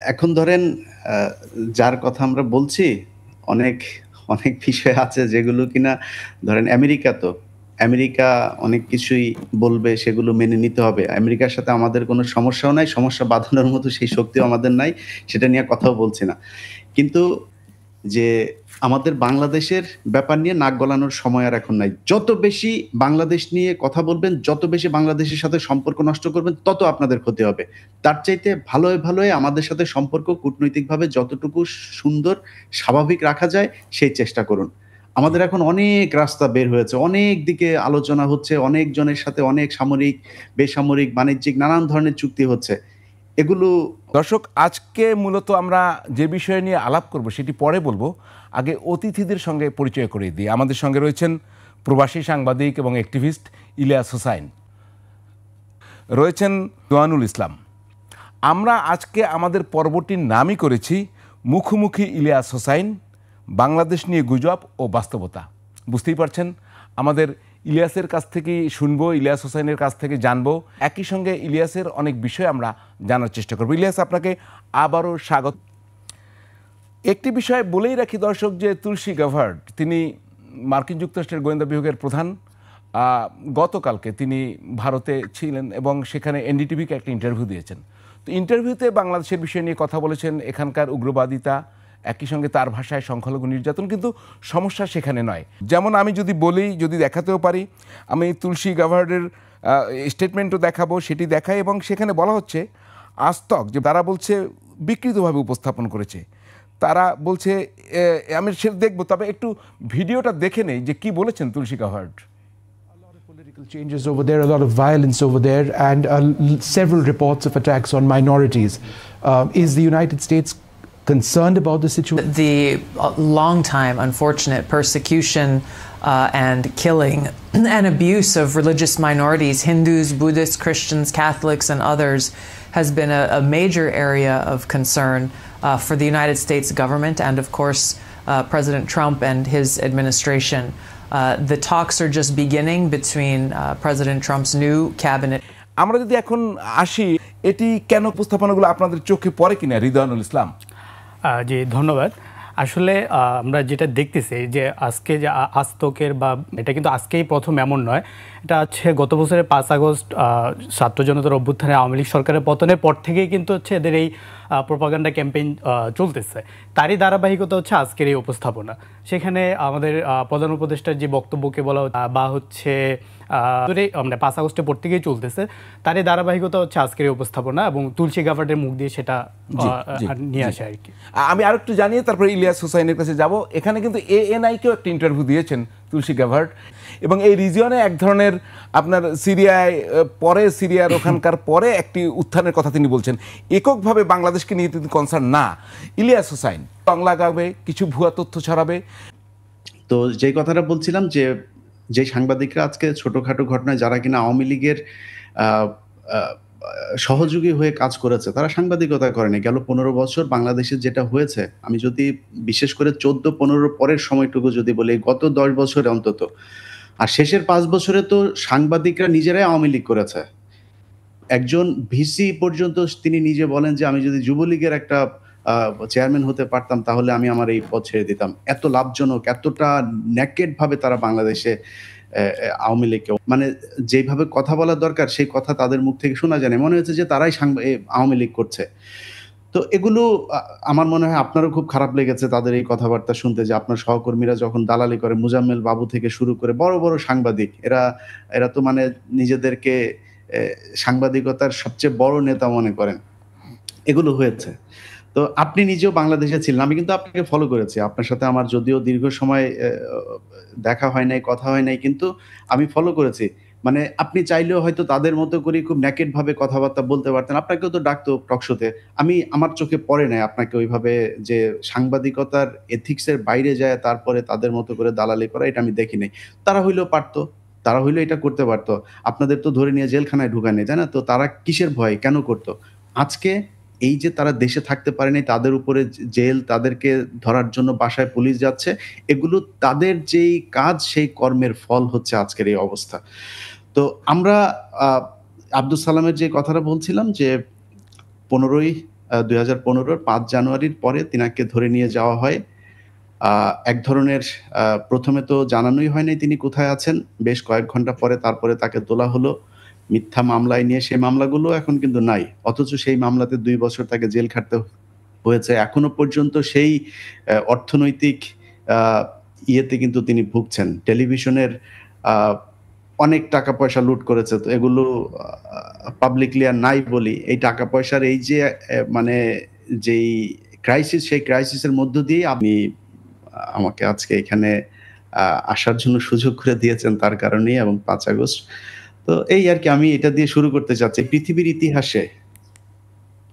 এখন ধরেন আ যার কথা আমরা বলছি, অনেক, অনেক বিষয় আছে যেগুলো কিনা ধরেন আমেরিকা অনেক কিছুই বলবে সেগুলো মেনে নিতে হবে। আমেরিকার সাথে আমাদের কোনো সমস্যাও নাই। সমস্যা বাঁধানোর মতো সেই শক্তিও আমাদের নাই। সেটা নিয়ে কথাও বলছি না। কিন্তু যে আমাদের বাংলাদেশের ব্যাপার নিয়ে নাক গলানোর সময় আর এখন নাই। যত বেশি বাংলাদেশ নিয়ে কথা বলবেন, যত বেশি বাংলাদেশের সাথে সম্পর্ক নষ্ট করবেন, তত আপনাদের ক্ষতি হবে। তার চাইতে ভালোয়, ভালোয় আমাদের সাথে সম্পর্ক কূটনৈতিকভাবে যতটুকু সুন্দর, স্বাভাবিক রাখা যায়, সেই চেষ্টা করুন। আমাদের এখন অনেক রাস্তা বের হয়েছে। অনেক দিকে আলোচনা হচ্ছে। অনেকজনের সাথে অনেক সামরিক, বেসামরিক, বাণিজ্যিক নানান ধরনের চুক্তি হচ্ছে। এগুলো দর্শক, আজকে মূলত আমরা যে বিষয় নিয়ে আলাপ করব সেটি পরে বলবো। আগে অতিথিদের সঙ্গে পরিচয় করিয়ে দিই। আমাদের সঙ্গে রয়েছেন প্রবাসী সাংবাদিক এবং অ্যাক্টিভিস্ট ইলিয়াস হোসাইন, রয়েছেন দোয়ানুল ইসলাম। আমরা আজকে আমাদের পর্বটির নামই করেছি মুখোমুখি ইলিয়াস হোসাইন, বাংলাদেশ নিয়ে গুজব ও বাস্তবতা। বুঝতেই পারছেন, আমাদের ইলিয়াসের কাছ থেকেই শুনবো, ইলিয়াস হোসাইনের কাছ থেকে জানবো। একই সঙ্গে ইলিয়াসের অনেক বিষয় আমরা জানার চেষ্টা করবো। ইলিয়াস, আপনাকে আবারও স্বাগত। একটি বিষয় বলেই রাখি দর্শক, যে তুলসী গাভার্ড, তিনি মার্কিন যুক্তরাষ্ট্রের গোয়েন্দা বিভাগের প্রধান। গতকালকে তিনি ভারতে ছিলেন এবং সেখানে এনডিটিভিকে একটা ইন্টারভিউ দিয়েছেন। তো ইন্টারভিউতে বাংলাদেশের বিষয় নিয়ে কথা বলেছেন, এখানকার উগ্রবাদিতা, একই সঙ্গে তার ভাষায় সংখ্যালঘু নির্যাতন, কিন্তু সমস্যা সেখানে নয়। যেমন আমি যদি বলি, যদি দেখাতেও পারি, আমি তুলসী গাভার্ডের স্টেটমেন্টও দেখাবো, সেটি দেখাই। এবং সেখানে বলা হচ্ছে আজতক, যে তারা বলছে বিকৃতভাবে উপস্থাপন করেছে। তারা বলছে, আমি সে দেখবো, তবে একটু ভিডিওটা দেখে নেই যে কি বলেছেন তুলসী গাভার্ড। Political changes over there, a lot of violence over there, and several reports of attacks on minorities. Is the United States concerned about the situation? The long-time unfortunate persecution and killing and abuse of religious minorities, Hindus, Buddhists, Christians, Catholics, and others, has been a major area of concern for the United States government and, of course, President Trump and his administration. The talks are just beginning between President Trump's new cabinet. আমরা যদি এখন আসি, এটি কেন উপস্থাপনাগুলো আপনাদের চোখে পড়ে কিনা, রিদওয়ানুল ইসলাম? জি, ধন্যবাদ। আসলে আমরা যেটা দেখতেছি যে আজকে যে আজতকের, বা এটা কিন্তু আজকেই প্রথম এমন নয়, এটা হচ্ছে গত বছরের 5 আগস্ট ছাত্র জনতার অভ্যুত্থানে আওয়ামী লীগ সরকারের পতনের পর থেকেই কিন্তু হচ্ছে এদের এই প্রোপাগান্ডা ক্যাম্পেইন চলতেছে। তারই ধারাবাহিকতা হচ্ছে আজকের এই উপস্থাপনা। সেখানে আমাদের প্রধান উপদেষ্টার যে বক্তব্যকে বলা বা হচ্ছে মানে 5 আগস্টের পর থেকেই চলতেছে, তারই ধারাবাহিকতা হচ্ছে আজকের এই উপস্থাপনা, এবং তুলসী গাভার্ডের মুখ দিয়ে সেটা নিয়ে আসে আর কি। আমি আর একটু জানিয়ে তারপরে ইলিয়াস হোসাইনের কাছে যাব। এখানে কিন্তু এএনআইকেও একটা ইন্টারভিউ দিয়েছেন তুলসী গাভার্ড, এবং এই রিজিয়নে এক ধরনের আপনার সিরিয়ায় পরে, সিরিয়ার ওখানকার পরে একটি উত্থানের কথা তিনি বলছেন। এককভাবে বাংলাদেশকে নিয়ে তিনি কনসার্ন না। ইলিয়াস হোসাইন টং লাগাবে, কিছু ভুয়া তথ্য ছড়াবে। তো যেই কথাটা বলছিলাম, যে সাংবাদিকরা আজকে ছোটখাটো ঘটনায় যারা কিনা আওয়ামী লীগের সহযোগী হয়ে কাজ করেছে, তারা সাংবাদিকতা করেনি। গেল 15 বছর বাংলাদেশে যেটা হয়েছে, আমি যদি বিশেষ করে 14-15 পরের সময়টুকু যদি বলি, গত 10 বছরে অন্তত, আর শেষের 5 বছরে তো সাংবাদিকরা নিজেরাই আওয়ামী লীগ করেছে। একজন ভিসি পর্যন্ত তিনি নিজে বলেন যে, আমি যদি যুবলীগের একটা চেয়ারম্যান হতে পারতাম, তাহলে আমি আমার এই পদ ছেড়ে দিতাম। এত লাভজনক, এতটা নেকেড ভাবে তারা বাংলাদেশে আওয়ামী লীগকে, মানে যেভাবে কথা বলার দরকার সেই কথা তাদের মুখ থেকে শোনা যায় না। মনে হচ্ছে যে তারাই আওয়ামী লীগ করছে। তো এগুলো আমার মনে হয় আপনারও খুব খারাপ লেগেছে তাদের এই কথাবার্তা শুনতে, যে আপনার সহকর্মীরা যখন দালালি করে, মুজাম্মেল বাবু থেকে শুরু করে বড়, বড় সাংবাদিক, এরা তো মানে নিজেদেরকে সাংবাদিকতার সবচেয়ে বড় নেতা মনে করেন। এগুলো হয়েছে। তো আপনি নিজেও বাংলাদেশে ছিলেন। আমি কিন্তু আপনাকে ফলো করেছি। আপনার সাথে আমার যদিও দীর্ঘ সময় দেখা হয় নাই, কথা হয় নাই, কিন্তু আমি ফলো করেছি। মানে আপনি চাইলেও হয়তো তাদের মতো করে খুব নেকেড ভাবে কথাবার্তা বলতে পারতেন। আপনাকেও তো ডাকতো টক শোতে। আমার চোখে পড়ে নাই আপনাকে ওইভাবে, যে সাংবাদিকতার এথিক্স এর বাইরে যায় তারপরে তাদের মতো করে দালালি করা, এটা আমি দেখি নাই। তারা হইলেও পারতো। তারা হইলেও এটা করতে পারতো। আপনাদের তো ধরে নিয়ে জেলখানায় ঢুকায় নাই, তাই না? তো তারা কিসের ভয়? কেন করতো? আজকে এই যে তারা দেশে থাকতে পারেনি, তাদের উপরে জেল, তাদেরকে ধরার জন্য বাসায় পুলিশ যাচ্ছে, এগুলো তাদের যেই কাজ, সেই কর্মের ফল হচ্ছে আজকের এই অবস্থা। তো আমরা আব্দুস সালামের যে কথাটা বলছিলাম, যে 15ই 2015 5 জানুয়ারির পরে তিনাকে ধরে নিয়ে যাওয়া হয়। এক ধরনের প্রথমে তো জানানোই হয় নাই তিনি কোথায় আছেন। বেশ কয়েক ঘন্টা পরে তারপরে তাকে তোলা হলো মিথ্যা মামলায় নিয়ে। সেই মামলাগুলো এখন কিন্তু নাই। অথচ সেই মামলাতে 2 বছর তাকে জেল খাটতে হয়েছে। এখনো পর্যন্ত সেই অর্থনৈতিক আ ইয়েতে কিন্তু তিনি ভুগছেন। টেলিভিশনের আ অনেক টাকা পয়সা লুট করেছে। তো এগুলো পাবলিকলি আর নাই বলি। এই টাকা পয়সার এই যে মানে যেই ক্রাইসিস, সেই ক্রাইসিসের মধ্য দিয়েই আপনি আমাকে আজকে এখানে আসার জন্য সুযোগ করে দিয়েছেন তার কারণেই, এবং ৫ আগস্ট। তো এই আরকি আমি এটা দিয়ে শুরু করতে চাচ্ছি। পৃথিবীর ইতিহাসে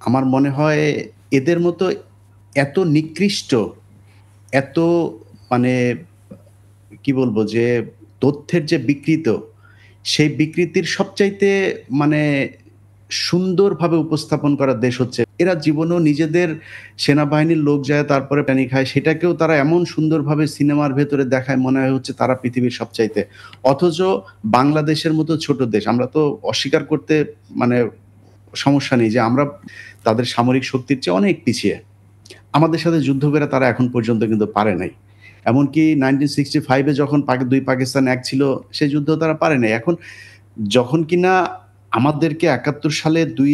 আমার মনে হয় এদের মতো এত নিকৃষ্ট, এত মানে কি বলবো যে তথ্যের যে বিকৃত, সেই বিকৃতির সবচাইতে মানে সুন্দরভাবে উপস্থাপন করা দেশ হচ্ছে। এরা জীবনেও নিজেদের সেনাবাহিনীর লোক যায় তারপরে পানি খায়, সেটাকেও তারা এমন সুন্দরভাবে সিনেমার ভেতরে দেখায় মনে হয় হচ্ছে তারা পৃথিবীর সবচাইতে। অথচ বাংলাদেশের মতো ছোট দেশ, আমরা তো অস্বীকার করতে মানে সমস্যা নেই যে আমরা তাদের সামরিক শক্তির চেয়ে অনেক পিছিয়ে। আমাদের সাথে যুদ্ধ করে তারা এখন পর্যন্ত কিন্তু পারে নাই। এমনকি 1965 এ যখন ২ পাকিস্তান এক ছিল, সেই যুদ্ধ তারা পারে নাই। এখন যখন কিনা আমাদেরকে ৭১ সালে ২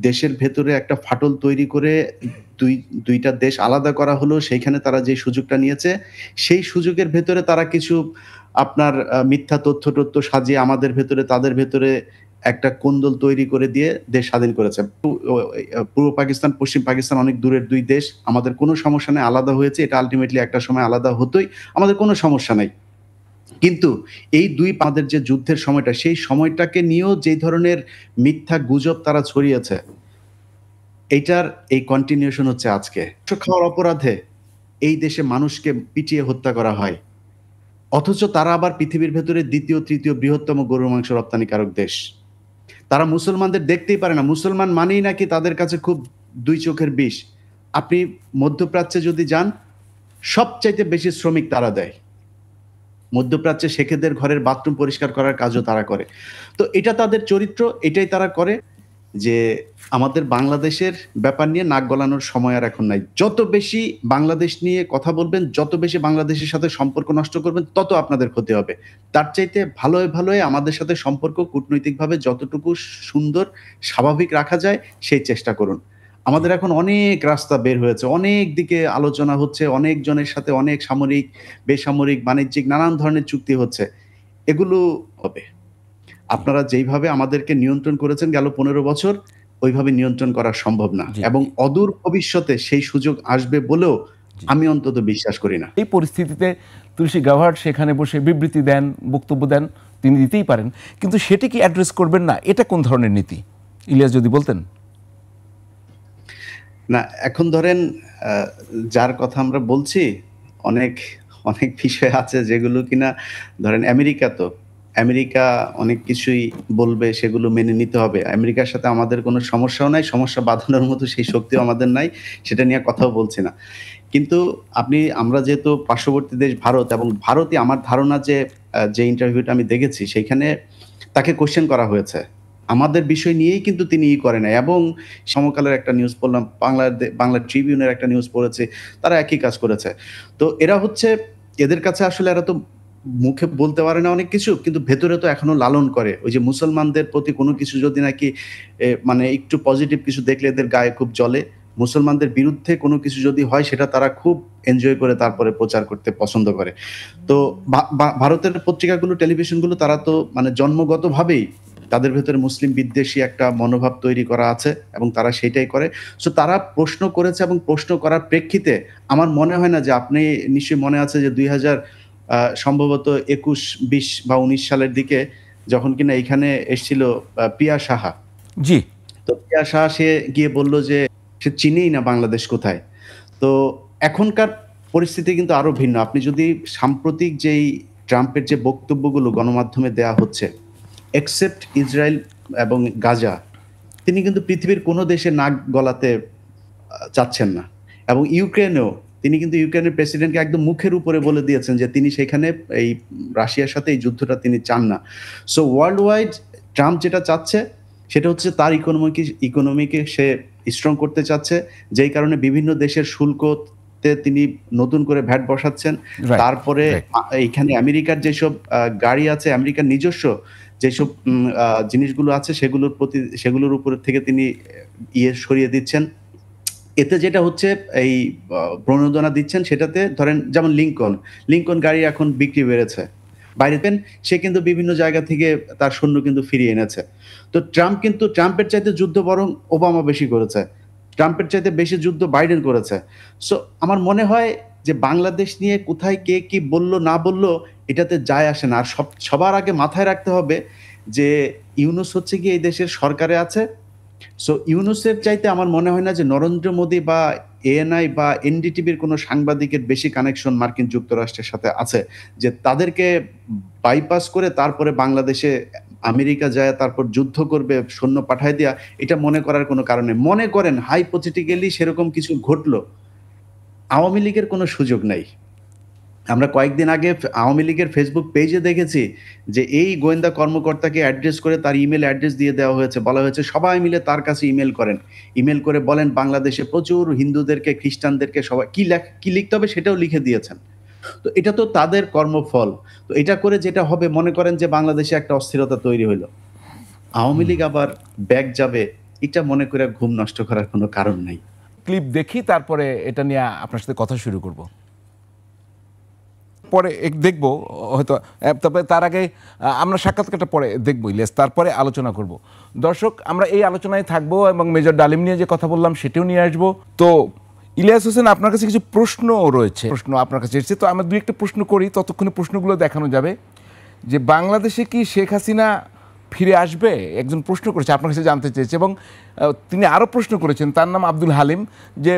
দেশের ভেতরে একটা ফাটল তৈরি করে ২টা দেশ আলাদা করা হলো, সেইখানে তারা যে সুযোগটা নিয়েছে, সেই সুযোগের ভেতরে তারা কিছু আপনার মিথ্যা তথ্য-টথ্য সাজিয়ে আমাদের ভেতরে, তাদের ভেতরে একটা কোন্দল তৈরি করে দিয়ে দেশ স্বাধীন করেছে। পূর্ব পাকিস্তান, পশ্চিম পাকিস্তান অনেক দূরের ২ দেশ। আমাদের কোনো সমস্যা নাই, আলাদা হয়েছে। এটা আল্টিমেটলি একটা সময় আলাদা হতোই। আমাদের কোনো সমস্যা নাই। কিন্তু এই ২ আমাদের যে যুদ্ধের সময়টা, সেই সময়টাকে নিয়েও যে ধরনের মিথ্যা গুজব তারা ছড়িয়েছে, এইটার এই কন্টিনিউশন হচ্ছে আজকে। খাওয়ার অপরাধে এই দেশে মানুষকে পিটিয়ে হত্যা করা হয়। অথচ তারা আবার পৃথিবীর ভেতরে ২য়, ৩য় বৃহত্তম গরুর মাংস রপ্তানিকারক দেশ। তারা মুসলমানদের দেখতেই পারে না। মুসলমান মানেই নাকি তাদের কাছে খুব ২ চোখের বিষ। আপনি মধ্যপ্রাচ্যে যদি যান, সবচাইতে বেশি শ্রমিক তারা দেয়। মধ্যপ্রাচ্যে শেখেদের ঘরের বাথরুম পরিষ্কার করার কাজও তারা করে। তো এটা তাদের চরিত্র, এটাই তারা করে যে আমাদের বাংলাদেশের ব্যাপার নিয়ে নাক গলানোর সময় আর এখন নাই। যত বেশি বাংলাদেশ নিয়ে কথা বলবেন, যত বেশি বাংলাদেশের সাথে সম্পর্ক নষ্ট করবেন, তত আপনাদের ক্ষতি হবে। তার চাইতে ভালোয় আমাদের সাথে সম্পর্ক কূটনৈতিকভাবে যতটুকু সুন্দর, স্বাভাবিক রাখা যায়, সেই চেষ্টা করুন। আমাদের এখন অনেক রাস্তা বের হয়েছে, অনেক দিকে আলোচনা হচ্ছে, অনেক জনের সাথে অনেক সামরিক, বেসামরিক, বাণিজ্যিক নানান ধরনের চুক্তি হচ্ছে। এগুলো হবে। আপনারা যেইভাবে আমাদেরকে নিয়ন্ত্রণ করেছেন গেল ১৫ বছর, ওইভাবে নিয়ন্ত্রণ করা সম্ভব না। জি, এবং অদূর ভবিষ্যতে সেই সুযোগ আসবে বলেও আমি অন্তত বিশ্বাস করি না। এই পরিস্থিতিতে তুলসী গাভাট সেখানে বসে বিবৃতি দেন, বক্তব্য দেন, তিনি দিতেই পারেন, কিন্তু সেটি কি অ্যাড্রেস করবেন না? এটা কোন ধরনের নীতি? ইলিয়াস যদি বলতেন। না, এখন ধরেন যার কথা আমরা বলছি, অনেক বিষয় আছে যেগুলো কিনা ধরেন আমেরিকা অনেক কিছুই বলবে, সেগুলো মেনে নিতে হবে। আমেরিকার সাথে আমাদের কোনো সমস্যাও নাই, সমস্যা বাঁধানোর মতো সেই শক্তিও আমাদের নাই। সেটা নিয়ে কথাও বলছি না। কিন্তু আমরা যেহেতু পার্শ্ববর্তী দেশ ভারত, এবং ভারতই আমার ধারণা যে ইন্টারভিউটা আমি দেখেছি, সেইখানে তাকে কোয়েশ্চেন করা হয়েছে। আমাদের বিষয় নিয়েই কিন্তু তিনি করে নাই, এবং সমকালের একটা নিউজ পড়লাম, বাংলা ট্রিবিউনের একটা নিউজ পড়েছি, তারা একই কাজ করেছে। তো এরা হচ্ছে, এদের কাছে আসলে এরা তো মুখে বলতে পারে না অনেক কিছু, কিন্তু ভেতরে তো এখনো লালন করে। ওই যে মুসলমানদের প্রতি কোনো কিছু যদি নাকি মানে একটু পজিটিভ কিছু দেখলে এদের গায়ে খুব জ্বলে। মুসলমানদের বিরুদ্ধে কোনো কিছু যদি হয়, সেটা তারা খুব এনজয় করে তারপরে প্রচার করতে পছন্দ করে। তো ভারতের পত্রিকাগুলো, টেলিভিশনগুলো, তারা তো মানে জন্মগতভাবেই তাদের ভেতরে মুসলিম বিদ্বেষী একটা মনোভাব তৈরি করা আছে, এবং তারা সেইটাই করে। সো তারা প্রশ্ন করেছে, এবং প্রশ্ন করার প্রেক্ষিতে আমার মনে হয় না যে, আপনি নিশ্চয়ই মনে আছে যে ২০০০ সম্ভবত ২১, ২০ বা ১৯ সালের দিকে যখন কিনা এখানে এসেছিল পিয়া সাহা। জি। তো পিয়া সাহা সে গিয়ে বলল যে সে চিনেই না বাংলাদেশ কোথায়। তো এখনকার পরিস্থিতি কিন্তু আরো ভিন্ন। আপনি যদি সাম্প্রতিক যেই ট্রাম্পের যে বক্তব্যগুলো গণমাধ্যমে দেয়া হচ্ছে, এক্সেপ্ট ইসরায়েল এবং গাজা, তিনি কিন্তু পৃথিবীর কোনো দেশে নাক গলাতে চাচ্ছেন না। এবং ইউক্রেনেও তিনি কিন্তু ইউক্রেনের প্রেসিডেন্টকে একদম মুখের উপরে বলে দিয়েছেন যে তিনি সেখানে এই রাশিয়ার সাথে এই যুদ্ধটা তিনি চান না। সো ওয়ার্ল্ড ওয়াইড ট্রাম্প যেটা চাচ্ছে, সেটা হচ্ছে তার ইকোনমিকে সে স্ট্রং করতে চাচ্ছে, যেই কারণে বিভিন্ন দেশের শুল্কতে তিনি নতুন করে ভ্যাট বসাচ্ছেন। Right, তারপরে right. এইখানে আমেরিকার যেসব গাড়ি আছে, আমেরিকার নিজস্ব যেসব জিনিসগুলো আছে সেগুলোর উপর থেকে তিনি সরিয়ে দিচ্ছেন। এতে যেটা হচ্ছে এই প্রণোদনা দিচ্ছেন, সেটাতে ধরেন যেমন লিঙ্কন গাড়ি এখন বিক্রি বেড়েছে বাইরে, সে কিন্তু বিভিন্ন জায়গা থেকে তার সৈন্য কিন্তু ফিরিয়ে এনেছে। তো ট্রাম্পের চাইতে যুদ্ধ বরং ওবামা বেশি করেছে, ট্রাম্পের চাইতে বেশি যুদ্ধ বাইডেন করেছে। সো আমার মনে হয় যে বাংলাদেশ নিয়ে কোথায় কে কি বলল না বলল এটাতে যায় আসে না। আর সবার আগে মাথায় রাখতে হবে যে ইউনূস হচ্ছে কি এই দেশের সরকারে আছে। সো ইউনূসের চাইতে আমার মনে হয় না যে নরেন্দ্র মোদী বা এএনআই বা এনডিটিভির কোনো সাংবাদিকের বেশি কানেকশন মার্কিন যুক্তরাষ্ট্রের সাথে আছে, যে তাদেরকে বাইপাস করে তারপরে বাংলাদেশে আমেরিকা যায়, তারপর যুদ্ধ করবে, সৈন্য পাঠায় দেয়া, এটা মনে করার কোনো কারণে। মনে করেন হাইপোথেটিক্যালি সেরকম কিছু ঘটলো, আওয়ামী লীগের কোনো সুযোগ নাই। আমরা কয়েকদিন আগে আওয়ামী লীগের ফেসবুক পেজে দেখেছি যে এই গোয়েন্দা কর্মকর্তাকে অ্যাড্রেস করে তার ইমেল অ্যাড্রেস দিয়ে দেওয়া হয়েছে, বলা হয়েছে সবাই মিলে তার কাছে ইমেল করেন, ইমেল করে বলেন বাংলাদেশে প্রচুর হিন্দুদেরকে, খ্রিস্টানদেরকে সবাই কি লিখতে হবে সেটাও লিখে দিয়েছেন। তো এটা তো তাদের কর্মফল। তো এটা করে যেটা হবে, মনে করেন যে বাংলাদেশে একটা অস্থিরতা তৈরি হইলো, আওয়ামী লীগ আবার ব্যাক যাবে, এটা মনে করে ঘুম নষ্ট করার কোনো কারণ নাই। ক্লিপ দেখি, তারপরে এটা নিয়ে আপনার সাথে কথা শুরু করব, পরে দেখব হয়তো। তবে তার আগে আমরা সাক্ষাৎকারটা পরে দেখব ইলিয়াস, তারপরে আলোচনা করব। দর্শক, আমরা এই আলোচনায় থাকবো এবং মেজর ডালিম নিয়ে যে কথা বললাম সেটাও নিয়ে আসবো। তো ইলিয়াস হোসেন, আপনার কাছে কিছু প্রশ্ন রয়েছে, প্রশ্ন আপনার কাছে এসেছে, তো আমরা দুই একটা প্রশ্ন করি, ততক্ষণে প্রশ্নগুলো দেখানো যাবে। যে বাংলাদেশে কি শেখ হাসিনা ফিরে আসবে, একজন প্রশ্ন করেছে, আপনার কাছে জানতে চেয়েছে। এবং তিনি আরও প্রশ্ন করেছেন, তার নাম আব্দুল হালিম, যে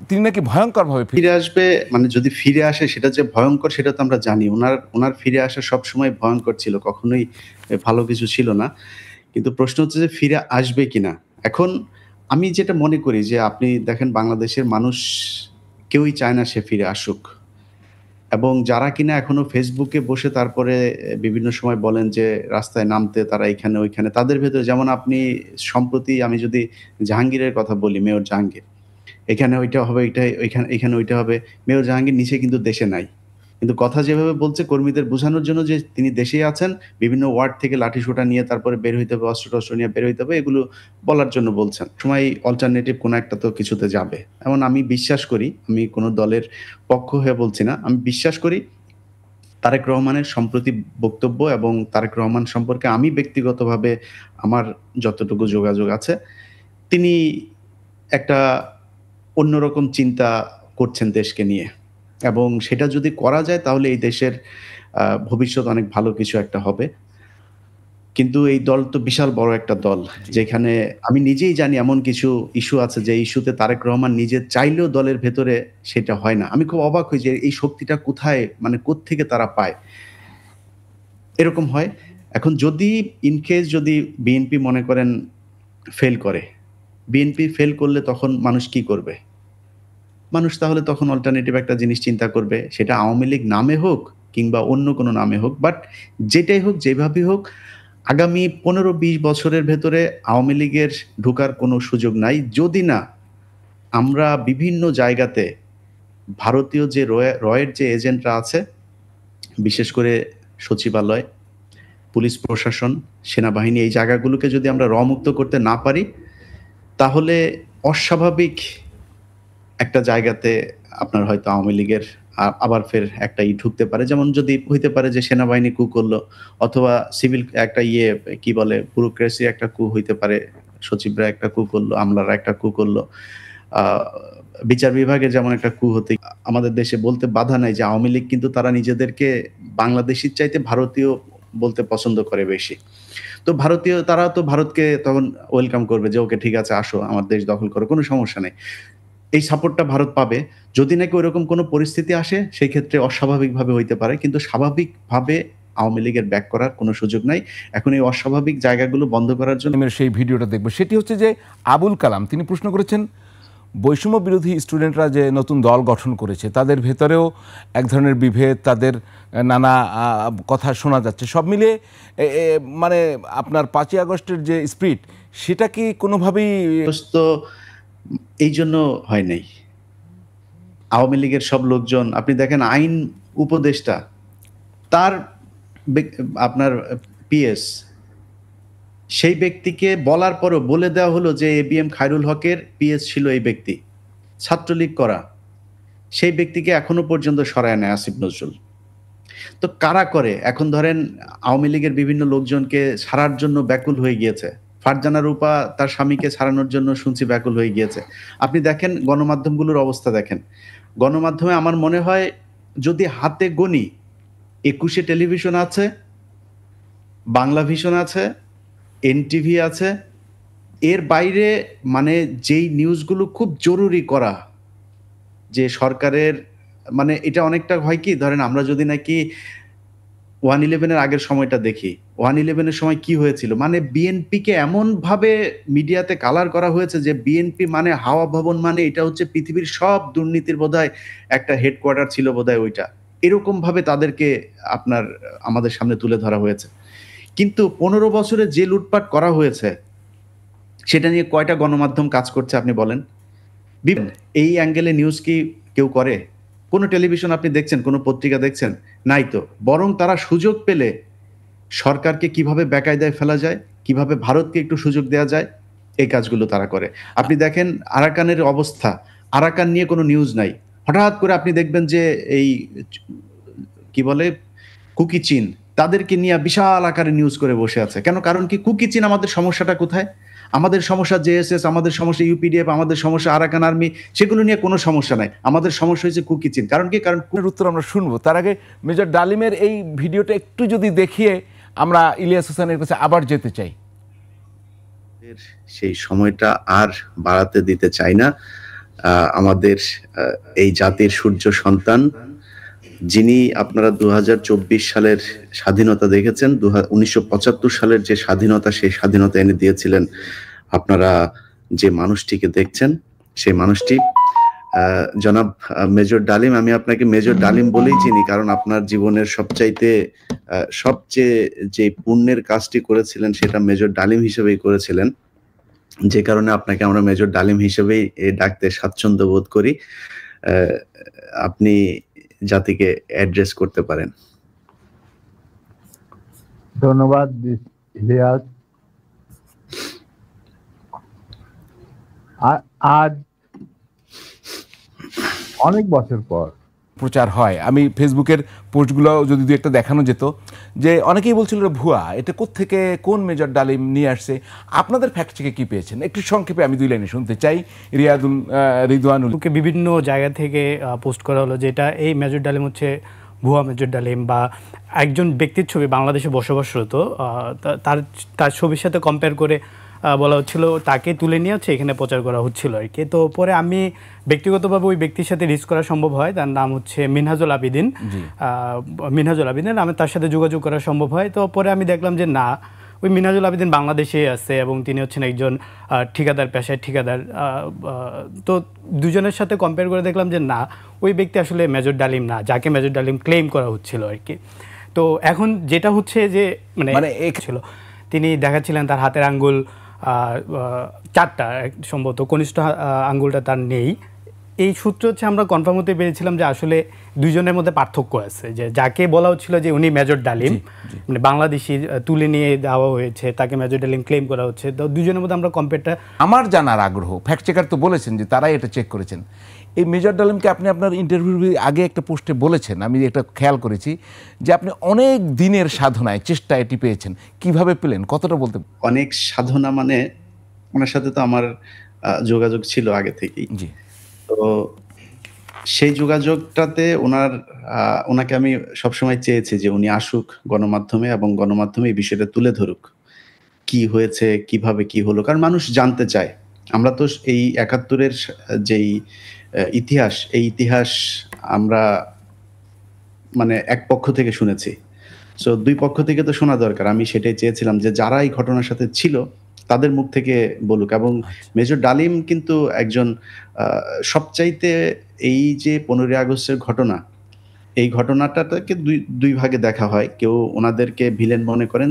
তিনি নাকি ভয়ঙ্করভাবে ফিরে আসবে। মানে যদি ফিরে আসে সেটা যে ভয়ঙ্কর সেটা তো আমরা জানি। ওনার ফিরে আসা সবসময় ভয়ঙ্কর ছিল, কখনোই ভালো কিছু ছিল না। কিন্তু প্রশ্ন হচ্ছে যে ফিরে আসবে কিনা। এখন আমি যেটা মনে করি যে আপনি দেখেন বাংলাদেশের মানুষ কেউই চায় না সে ফিরে আসুক, এবং যারা কিনা এখনো ফেসবুকে বসে তারপরে বিভিন্ন সময় বলেন যে রাস্তায় নামতে, তারা এখানে ওইখানে, তাদের ভেতরে যেমন আপনি সম্প্রতি আমি যদি জাহাঙ্গীরের কথা বলি, মেয়র জাহাঙ্গীর, এখানে ওইটা হবে, এখানে ওইটা হবে। মেয়র জাহাঙ্গীর নিচে কিন্তু দেশে নাই, কিন্তু কথা যেভাবে বলছে কর্মীদের বোঝানোর জন্য যে তিনি দেশেই আছেন, বিভিন্ন ওয়ার্ড থেকে লাঠিসোঁটা নিয়ে তারপরে বের হইতে হবে, অস্ত্র নিয়ে বের হইতে হবে, এগুলো বলার জন্য বলছেন। সময় অল্টারনেটিভ কোনো একটা তো কিছুতে যাবে। এমন আমি বিশ্বাস করি, আমি কোনো দলের পক্ষ হয়ে বলছি না, আমি বিশ্বাস করি তারেক রহমানের সম্প্রতি বক্তব্য এবং তারেক রহমান সম্পর্কে আমি ব্যক্তিগতভাবে আমার যতটুকু যোগাযোগ আছে, তিনি একটা অন্যরকম চিন্তা করছেন দেশকে নিয়ে, এবং সেটা যদি করা যায় তাহলে এই দেশের ভবিষ্যৎ অনেক ভালো কিছু একটা হবে। কিন্তু এই দল তো বিশাল বড় একটা দল, যেখানে আমি নিজেই জানি এমন কিছু ইস্যু আছে যে ইস্যুতে তারেক রহমান নিজে চাইলেও দলের ভেতরে সেটা হয় না। আমি খুব অবাক হই যে এই শক্তিটা কোথায়, মানে কোত্থেকে তারা পায়, এরকম হয়। এখন যদি ইনকেস যদি বিএনপি মনে করেন ফেল করে, বিএনপি ফেল করলে তখন মানুষ কি করবে? মানুষ তাহলে তখন অল্টারনেটিভ একটা জিনিস চিন্তা করবে, সেটা আওয়ামী লীগ নামে হোক কিংবা অন্য কোনো নামে হোক, বাট যেটাই হোক, যেভাবেই হোক, আগামী 15-20 বছরের ভেতরে আওয়ামী লীগের ঢোকার কোনো সুযোগ নাই, যদি না আমরা বিভিন্ন জায়গাতে ভারতীয় যে রয়ের যে এজেন্টরা আছে, বিশেষ করে সচিবালয়, পুলিশ প্রশাসন, সেনাবাহিনী, এই জায়গাগুলোকে যদি আমরা মুক্ত করতে না পারি, তাহলে অস্বাভাবিক একটা জায়গাতে আপনার হয়তো আওয়ামী লীগের আবার ফের একটা ঢুকতে পারে। যেমন যদি হইতে পারে যে সেনাবাহিনী কু করলো, অথবা সিভিল একটা কি বলে ব্যুরোক্রেসি একটা কু হইতে পারে, সচিবরা একটা কু করলো, আমলারা একটা কু করলো, বিচার বিভাগের যেমন একটা কু হতে, আমাদের দেশে বলতে বাধা নাই যে আওয়ামী লীগ কিন্তু তারা নিজেদেরকে বাংলাদেশির চাইতে ভারতীয় বলতে পছন্দ করে বেশি। তো তারা তো ভারতকে তখন ওয়েলকাম করবে যে ওকে ঠিক আছে, আসো আমার দেশ দখল করো, কোনো সমস্যা নেই। এই সাপোর্টটা ভারত পাবে। যদি নাকি ওইরকম কোনো পরিস্থিতি আসে, সেই ক্ষেত্রে অস্বাভাবিকভাবে হইতে পারে, কিন্তু স্বাভাবিকভাবে আওয়ামী লীগের ব্যাক করার কোনো সুযোগ নাই। এখন এই অস্বাভাবিক জায়গাগুলো বন্ধ করার জন্য সেই ভিডিওটা দেখবো। সেটি হচ্ছে যে আবুল কালাম, তিনি প্রশ্ন করেছেন, বৈষম্য বিরোধী স্টুডেন্টরা যে নতুন দল গঠন করেছে, তাদের ভেতরেও এক ধরনের বিভেদ, তাদের নানা কথা শোনা যাচ্ছে, সব মিলে মানে আপনার 5ই আগস্টের যে স্পিরিট, সেটা কি কোনোভাবেই এই জন্য হয় নাই। আওয়ামী লীগের সব লোকজন আপনি দেখেন আইন উপদেষ্টা তার আপনার পিএস সেই ব্যক্তিকে বলার পরও বলে দেওয়া হলো যে এবিএম খায়রুল হকের পিএস ছিল এই ব্যক্তি, ছাত্রলীগ করা, সেই ব্যক্তিকে এখনো পর্যন্ত সরায় নেয় আসিফ নজরুল। তো কারা করে? এখন ধরেন আওয়ামী লীগের বিভিন্ন লোকজনকে ছাড়ার জন্য ব্যাকুল হয়ে গিয়েছে। ফারজানা রূপা তার স্বামীকে ছাড়ানোর জন্য শুনছি ব্যাকুল হয়ে গিয়েছে। আপনি দেখেন গণমাধ্যমগুলোর অবস্থা দেখেন। গণমাধ্যমে আমার মনে হয় যদি হাতে গণি ২১-এ টেলিভিশন আছে, বাংলা ভিশন আছে, এনটিভি আছে, এর বাইরে মানে যেই নিউজগুলো খুব জরুরি করা, যে সরকারের মানে এটা অনেকটা হয় কি, ধরেন আমরা যদি নাকি 1/11-এর আগের সময়টা দেখি, 1/11-এর সময় কি হয়েছিল, মানে বিএনপিকে এমনভাবে মিডিয়াতে কালার করা হয়েছে যে বিএনপি মানে হাওয়া ভবন, মানে এটা হচ্ছে পৃথিবীর সব দুর্নীতির বোধহয় একটা হেডকোয়ার্টার ছিল বোধহয় ওইটা, এরকম ভাবে তাদেরকে আপনার আমাদের সামনে তুলে ধরা হয়েছে। কিন্তু 15 বছরে যে লুটপাট করা হয়েছে সেটা নিয়ে কয়টা গণমাধ্যম কাজ করছে আপনি বলেন? এই অ্যাঙ্গেলে নিউজ কি কেউ করে? কোনো টেলিভিশন আপনি দেখছেন, কোনো পত্রিকা দেখছেন? নাই তো। বরং তারা সুযোগ পেলে সরকারকে কিভাবে বেকায়দায় ফেলা যায়, কিভাবে ভারতকে একটু সুযোগ দেওয়া যায়, এই কাজগুলো তারা করে। আপনি দেখেন আরাকানের অবস্থা, আরাকান নিয়ে কোনো নিউজ নাই। হঠাৎ করে আপনি দেখবেন যে এই কি বলে কুকি চীন, তাদেরকে নিয়ে বিশাল আকারে নিউজ করে বসে আছে। কেন? কারণ কি, কুকি চীন আমাদের সমস্যাটা কোথায়? আমাদের সমস্যা জেএসএস, আমাদের সমস্যা ইউপিডিএফ, আমাদের সমস্যা আরাকান আর্মি, সেগুলো নিয়ে কোনো সমস্যা নাই। আমাদের সমস্যা হচ্ছে কুকি চীন। কারণ কি? কারণ এর উত্তর আমরা শুনবো। তার আগে মেজর ডালিমের এই ভিডিওটা একটু যদি দেখিয়ে আমরা ইলিয়াস হোসেনের কাছে আবার যেতে চাই। সেই সময়টা আর বাড়াতে দিতে চাই না। আমাদের এই জাতির সূর্য সন্তান, যিনি আপনারা 2024 সালের স্বাধীনতা দেখেছেন, 1975 সালের যে স্বাধীনতা, সেই স্বাধীনতা এনে দিয়েছিলেন আপনারা যে মানুষটিকে দেখছেন, সেই মানুষটি জনাব মেজর ডালিম। আমি আপনাকে মেজর ডালিম বলেই চিনি, কারণ আপনার জীবনের সবচেয়ে যে পুণ্যের কাজটি করেছিলেন সেটা মেজর ডালিম হিসেবেই করেছিলেন, যে কারণে আপনাকে আমরা মেজর ডালিম হিসেবেই ডাকতে স্বাচ্ছন্দ্য বোধ করি। আপনি জাতিকে অ্যাড্রেস করতে পারেন। ধন্যবাদ ইলিয়াস। আজ অনেক বছর পর প্রচার হয়, আমি ফেসবুকের পোস্টগুলো যদি দু একটা দেখানো যেত, যে অনেকেই বলছিল ভুয়া, এটা কোত্থেকে কোন মেজর ডালিম নিয়ে আসছে, আপনাদের ফ্যাক্ট চেকে কি পেয়েছেন একটু সংক্ষেপে আমি 2 লাইনে শুনতে চাই। রিদওয়ানুল বিভিন্ন জায়গা থেকে পোস্ট করা হলো যে এটা এই মেজর ডালিম হচ্ছে ভুয়া মেজর ডালিম, বা একজন ব্যক্তির ছবি বাংলাদেশে বসবাসরত তার ছবির সাথে কম্পেয়ার করে বলা হচ্ছিল, তাকে তুলে নিয়ে হচ্ছে এখানে প্রচার করা হচ্ছিল আর কি। তো পরে আমি ব্যক্তিগতভাবে ওই ব্যক্তির সাথে রিচ করা সম্ভব হয়, তার নাম হচ্ছে মিনহাজুল আবিদিন। আমি তার সাথে যোগাযোগ করা সম্ভব হয়। তো পরে আমি দেখলাম যে না, ওই মিনহাজুল আবিদিন বাংলাদেশেই আছে এবং তিনি হচ্ছেন একজন ঠিকাদার, পেশায় ঠিকাদার। তো দুজনের সাথে কম্পেয়ার করে দেখলাম যে না, ওই ব্যক্তি আসলে মেজর ডালিম না, যাকে মেজর ডালিম ক্লেম করা হচ্ছিল আর কি। তো এখন যেটা হচ্ছে যে মানে ছিল, তিনি দেখাচ্ছিলেন তার হাতের আঙ্গুল 4টা, সম্ভবত কনিষ্ঠ আঙ্গুলটা তার নেই। এই সূত্র হচ্ছে আমরা কনফার্ম হতে পেরেছিলাম যে আসলে দুইজনের মধ্যে পার্থক্য আছে, যে যাকে বলা হচ্ছিল যে উনি মেজর ডালিম, মানে বাংলাদেশি তুলে নিয়ে দেওয়া হয়েছে, তাকে মেজর ডালিম ক্লেম করা হচ্ছে। তো দুজনের মধ্যে আমরা কম্পেয়ারটা, আমার জানার আগ্রহ, ফ্যাক্ট চেকার তো বলেছেন যে তারাই এটা চেক করেছেন। এই মেজর ডালিমকে আপনি আপনার ইন্টারভিউর আগে একটা পোস্টে বলেছেন, আমি একটা খেয়াল করেছি, যে আপনি অনেক দিনের সাধনায় চেষ্টায় এটি পেয়েছেন। কিভাবে পেলেন, কতটা বলতে? অনেক সাধনা মানে ওনার সাথে তো আমার যোগাযোগ ছিল আগে থেকেই। জি। তো সেই যোগাযোগটাতে ওনাকে আমি সবসময় চেয়েছি যে উনি আসুক গণমাধ্যমে, এবং গণমাধ্যমে এই বিষয়টা তুলে ধরুক, কি হয়েছে, কিভাবে কি হলো, কারণ মানুষ জানতে চায়। আমরা তো এই ৭১-এর যেই ইতিহাস, এই ইতিহাস আমরা মানে এক পক্ষ থেকে শুনেছি, সো 2 পক্ষ থেকে তো শোনা দরকার। আমি সেটাই চেয়েছিলাম যে যারা এই ঘটনার সাথে ছিল তাদের মুখ থেকে বলুক। এবং মেজর ডালিম কিন্তু একজন সবচাইতে, এই যে 15ই আগস্টের ঘটনা, এই ঘটনাটাকে দুই ভাগে দেখা হয়। কেউ ওনাদেরকে ভিলেন মনে করেন,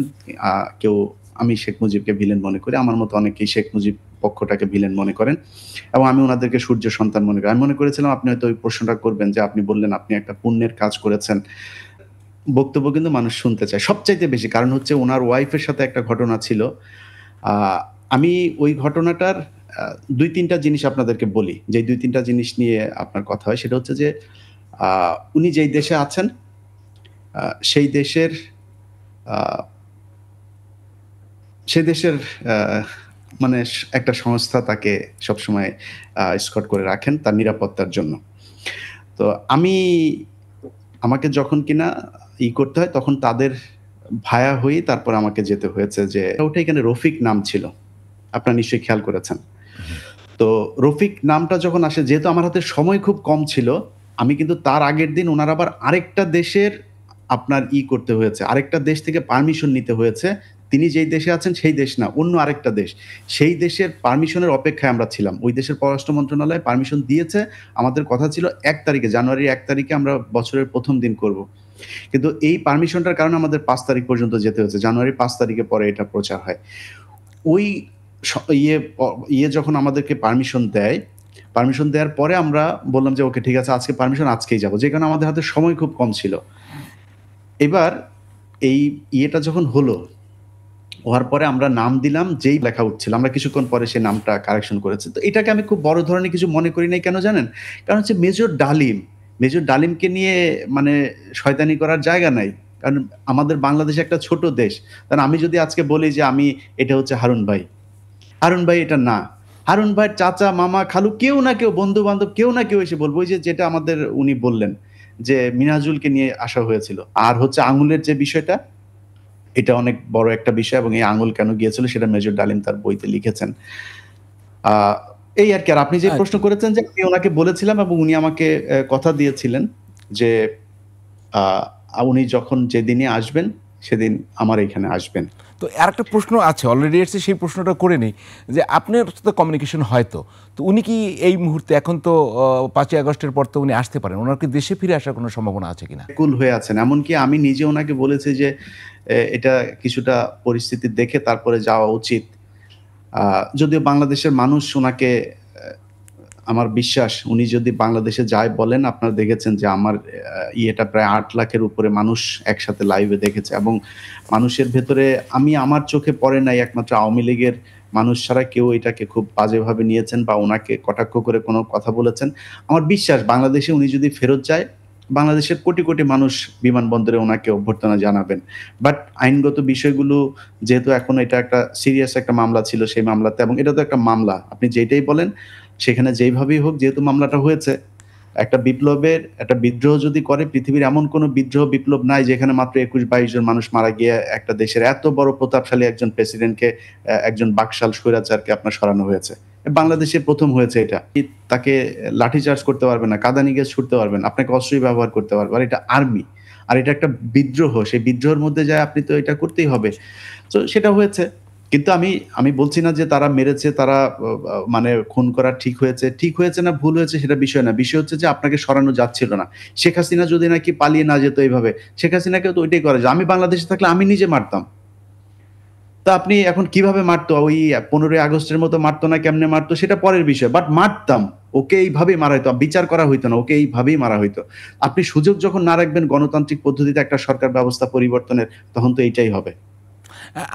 কেউ, আমি শেখ মুজিবকে ভিলেন মনে করি। আমার মতো অনেকেই শেখ মুজিব পক্ষটাকে ভিলেন মনে করেন এবং আমি ওনাদেরকে সূর্য সন্তান মনে করি। আমি মনে করেছিলাম আপনি হয়তো ওই প্রশ্নটা করবেন যে আপনি বললেন আপনি একটা পুণ্যের কাজ করেছেন। বক্তব্য কিন্তু মানুষ শুনতে চায় সবচাইতে বেশি, কারণ হচ্ছে ওনার ওয়াইফের সাথে একটা ঘটনা ছিল। আমি ওই ঘটনাটার ২-৩টা জিনিস আপনাদেরকে বলি, যে ২-৩টা জিনিস নিয়ে আপনার কথা হয়। সেটা হচ্ছে যে উনি যেই দেশে আছেন সেই দেশের মানে একটা সংস্থা তাকে সবসময় স্কট করে রাখেন তার নিরাপত্তার জন্য। তো আমাকে যখন কিনা করতে হয় তখন তাদের ভায়া হয়ে তারপর আমাকে যেতে হয়েছে। যে ওটা এখানে রফিক নাম ছিল, আপনারা নিশ্চয়ই খেয়াল করেছেন। তো রফিক নামটা যখন আসে, যেহেতু আমার হাতে সময় খুব কম ছিল, আমি কিন্তু তার আগের দিন ওনার আবার আরেকটা দেশের আপনার করতে হয়েছে, আরেকটা দেশ থেকে পারমিশন নিতে হয়েছে। তিনি যেই দেশে আছেন সেই দেশ না, অন্য আরেকটা দেশ, সেই দেশের পারমিশনের অপেক্ষায় আমরা ছিলাম। ওই দেশের পররাষ্ট্র মন্ত্রণালয় পারমিশন দিয়েছে, আমাদের কথা ছিল 1 তারিখে, জানুয়ারির 1 তারিখে আমরা বছরের প্রথম দিন করব। কিন্তু এই পারমিশনটার কারণে আমাদের 5 তারিখ পর্যন্ত যেতে হয়েছে, জানুয়ারির 5 তারিখে পরে এটা প্রচার হয়। ওই যখন আমাদেরকে পারমিশন দেওয়ার পরে আমরা বললাম যে ওকে ঠিক আছে, আজকে পারমিশন, আজকেই যাবো, যে কারণে আমাদের হাতে সময় খুব কম ছিল। এবার এই যখন হওয়ার পরে আমরা নাম দিলাম, যেই লেখা উঠছিল, আমরা কিছুক্ষণ পরে সেই নামটা কারেকশন করেছে। তো এটাকে আমি খুব বড় ধরনের কিছু মনে করি নাই। কেন জানেন? কারণ হচ্ছে মেজর ডালিমকে নিয়ে মানে শয়তানি করার জায়গা নাই। কারণ আমাদের বাংলাদেশ একটা ছোট দেশ। কারণ আমি যদি আজকে বলি যে এটা হচ্ছে হারুন ভাই এটা না, হারুন ভাইয়ের চাচা, মামা, খালু, কেউ না কেউ, বন্ধু বান্ধব, কেউ না কেউ এসে বলবো যে যেটা আমাদের উনি বললেন যে মিনহাজুলকে নিয়ে আসা হয়েছিল। আর হচ্ছে আঙুলের যে বিষয়টা, এটা অনেক বড় একটা বিষয়, এবং এই আঙুল কেন গিয়েছিল সেটা মেজর ডালিম তার বইতে লিখেছেন। এই আর কি। আর আপনি যে প্রশ্ন করেছেন যে আমি ওনাকে বলেছিলাম এবং উনি আমাকে কথা দিয়েছিলেন যে উনি যখন যেদিনই আসবেন সেদিন আমার এখানে আসবেন। তো আর একটা প্রশ্ন আছে, অলরেডি এসে সেই প্রশ্নটা করে নিই, যে আপনার সাথে কমিউনিকেশন হয়তো, তো উনি কি এই মুহূর্তে, এখন তো 5ই আগস্টের পর তো উনি আসতে পারেন, ওনার কি দেশে ফিরে আসার কোনো সম্ভাবনা আছে কিনা? কুল হয়ে আছেন, এমনকি আমি নিজে ওনাকে বলেছি যে এটা কিছুটা পরিস্থিতি দেখে তারপরে যাওয়া উচিত। যদিও বাংলাদেশের মানুষ ওনাকে, আমার বিশ্বাস উনি যদি বাংলাদেশে যায় বলেন, আপনারা দেখেছেন যে আমার এটা প্রায় 8 লাখের উপরে মানুষ একসাথে লাইভে দেখেছে, এবং মানুষের ভেতরে আমার চোখে পড়ে নাই একমাত্র আওয়ামী লীগের মানুষ ছাড়া কেউ এটাকে খুব বাজেভাবে নিয়েছেন বা ওনাকে কটাক্ষ করে কোনো কথা বলেছেন। আমার বিশ্বাস বাংলাদেশে উনি যদি ফেরত যায়, বাংলাদেশের কোটি কোটি মানুষ বিমানবন্দরে ওনাকে অভ্যর্থনা জানাবেন। বাট আইনগত বিষয়গুলো, যেহেতু এখন এটা একটা সিরিয়াস একটা মামলা ছিল, সেই মামলাতে, এবং এটা তো একটা মামলা, আপনি যেটাই বলেন সেখানে যেইভাবেই হোক, যেহেতু মামলাটা হয়েছে, একটা বিদ্রোহ যদি করে, পৃথিবীর এমন কোনো বিপ্লব নাই যেখানে মাত্র 21-22 জন মানুষ মারা গিয়ে একটা দেশের এত বড় প্রতাপশালী একজন প্রেসিডেন্টকে, একজন বাকশাল স্বৈরাচারকে আপনার সরানো হয়েছে। বাংলাদেশে প্রথম হয়েছে এটা। তাকে লাঠিচার্জ করতে পারবে না, কাঁদানি গ্যাস ছুটতে পারবেন, আপনাকে অস্ত্রই ব্যবহার করতে পারবে। আর এটা আর্মি, আর এটা একটা বিদ্রোহ, সেই বিদ্রোহের মধ্যে যায় আপনি তো এটা করতেই হবে। তো সেটা হয়েছে। কিন্তু আমি বলছি না যে তারা মেরেছে, তারা মানে খুন করা ঠিক হয়েছে না ভুল হয়েছে সেটা বিষয় না। বিষয় হচ্ছে যে আপনাকে সরানো যাচ্ছিল না। শেখ হাসিনা যদি নাকি পালিয়ে না যেত এইভাবে, শেখ হাসিনাকেও তো ওইটাই করা যায়। আমি বাংলাদেশে থাকলে আমি নিজে মারতাম। তা আপনি এখন কিভাবে মারতো? ওই 15ই আগস্টের মতো মারতো না, কেমনে মারতো সেটা পরের বিষয়, বাট মারতাম। ওকে এইভাবেই মারা হইতো, বিচার করা হইতো না, ওকে এইভাবেই মারা হইতো। আপনি সুযোগ যখন না রাখবেন গণতান্ত্রিক পদ্ধতিতে একটা সরকার ব্যবস্থা পরিবর্তনের, তখন তো এইটাই হবে।